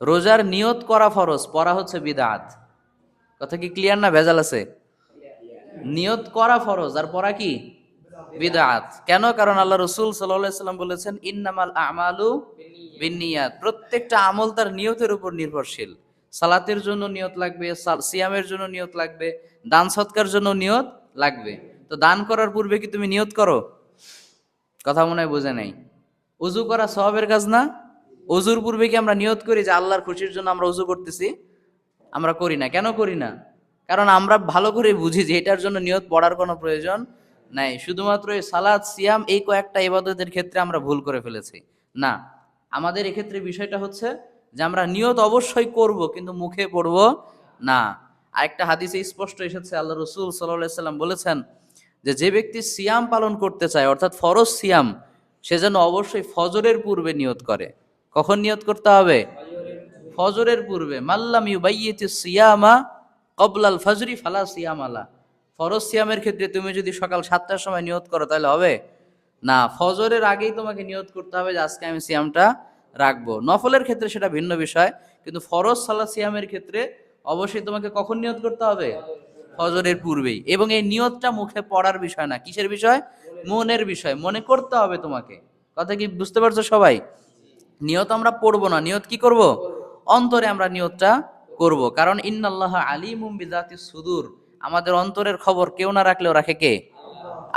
রোজার নিয়ত করা ফরজ, পড়া হচ্ছে বিদআত। কথা কি ক্লিয়ার না ভেজাল আছে? নিয়ত করা ফরজ আর পড়া কি বিদআত। কেন? কারণ আল্লাহ রাসূল সাল্লাল্লাহু আলাইহি সাল্লাম বলেছেন, ইন্নামাল আমালু বিন্নিয়াত। প্রত্যেকটা আমল তার নিয়তের উপর নির্ভরশীল। সালাতের জন্য নিয়ত লাগবে, সিয়ামের জন্য নিয়ত লাগবে, দান সৎকার জন্য নিয়ত লাগবে। তো দান করার পূর্বে কি তুমি নিয়ত করো? কথা মনে হয় বোঝে নাই। উযু করা সওয়াবের কাজ না? উযুর পূর্বে কি আমরা নিয়ত করি যে আল্লাহর খুশির জন্য আমরা উযু করতেছি? আমরা করি না। কেন করি না? কারণ আমরা ভালো করে বুঝি যে এটার জন্য নিয়ত পড়ার কোনো প্রয়োজন নাই। শুধুমাত্র এই সালাত, সিয়াম এই কয়েকটা ইবাদতের ক্ষেত্রে আমরা ভুল করে ফেলেছি। না, আমাদের এক্ষেত্রে বিষয়টা হচ্ছে যে আমরা নিয়ত অবশ্যই করব, কিন্তু মুখে পড়ব না। আরেকটা হাদিসে স্পষ্ট এসেছে, আল্লাহ রাসূল সাল্লাল্লাহু আলাইহি সাল্লাম বলেছেন যে যে ব্যক্তি সিয়াম পালন করতে চায়, অর্থাৎ ফরজ সিয়াম, সে যেন অবশ্যই ফজরের পূর্বে নিয়ত করে। কখন নিয়ত করতে হবে? ফজরের পূর্বে। মাল্লাম ইউবাইয়িতিস সিয়ামা ক্বাবলাল ফজরি ফালা সিয়াম আলা। ফরজ সিয়ামের ক্ষেত্রে তুমি যদি সকাল 7টার সময় নিয়ত করো তাহলে হবে না। ফজরের আগেই তোমাকে নিয়ত করতে হবে যে আজকে আমি সিয়ামটা রাখবো। নফলের ক্ষেত্রে সেটা ভিন্ন বিষয়, কিন্তু ফরজ সালাত সিয়ামের ক্ষেত্রে অবশ্যই তোমাকে কখন নিয়ত করতে হবে? ফজরের পূর্বেই। এবং এই নিয়তটা মুখে পড়ার বিষয় না, কিসের বিষয়? মনের বিষয়। মনে করতে হবে তোমাকে। কথা কি বুঝতে পারছো সবাই? নিয়ত আমরা পড়বো না, নিয়ত কি করব? অন্তরে আমরা নিয়তটা করব। কারণ ইন্নাল্লাহ আলিমুম বিযাতিস সুদূর, আমাদের অন্তরের খবর কেউ না রাখলেও রাখে কে?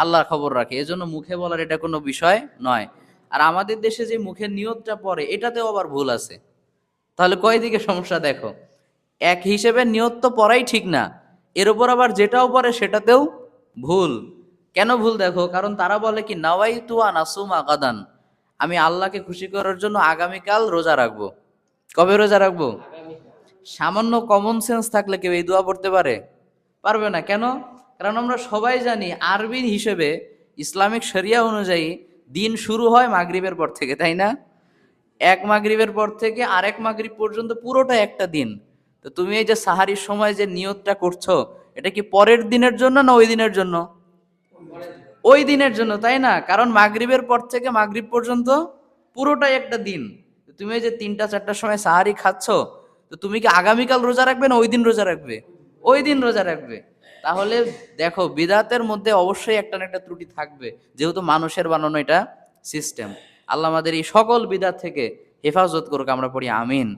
আল্লাহ খবর রাখে। এজন্য মুখে বলার এটা কোনো বিষয় নয়। আর আমাদের দেশে যে মুখের নিয়তটা পড়ে এটাতেও আবার ভুল আছে। তাহলে কয় দিকে সমস্যা দেখো। এক হিসেবে নিয়ত তো পড়াই ঠিক না, এর উপর আবার যেটাও পড়ে সেটাতেও ভুল। কেন ভুল দেখো, কারণ তারা বলে কি নাওয়াইতু আন আসুমা গাদান, আমি আল্লাহকে খুশি করার জন্য আগামীকাল রোজা রাখবো। কবে রোজা রাখবো? সামান্য কমন সেন্স থাকলে কেউ এই দোয়া পড়তে পারে? পারবে না। কেন? কারণ আমরা সবাই জানি আরবি হিসেবে ইসলামিক শরিয়া অনুযায়ী দিন শুরু হয় মাগরিবের পর থেকে, তাই না? এক মাগরিবের পর থেকে আরেক মাগরিব পর্যন্ত পুরোটা একটা দিন। তো তুমি এই যে সাহারির সময় যে নিয়তটা করছো, এটা কি পরের দিনের জন্য না ওই দিনের জন্য? ওই দিনের জন্য, তাই না? কারণ মাগরিবের পর থেকে মাগরিব পর্যন্ত পুরোটাই একটা দিন। তুমি এই যে 3টা 4টার সময় সাহারি খাচ্ছ, তো তুমি কি আগামীকাল রোজা রাখবে না ওই দিন রোজা রাখবে? ওই দিন রোজা রাখবে। তাহলে দেখো বিদাতের মধ্যে অবশ্যই একটা না একটা ত্রুটি থাকবে, যেহেতু মানুষের বানানো এটা সিস্টেম। আল্লাহ আমাদের এই সকল বিদাত থেকে হেফাজত করুক, আমরা পড়ি আমিন।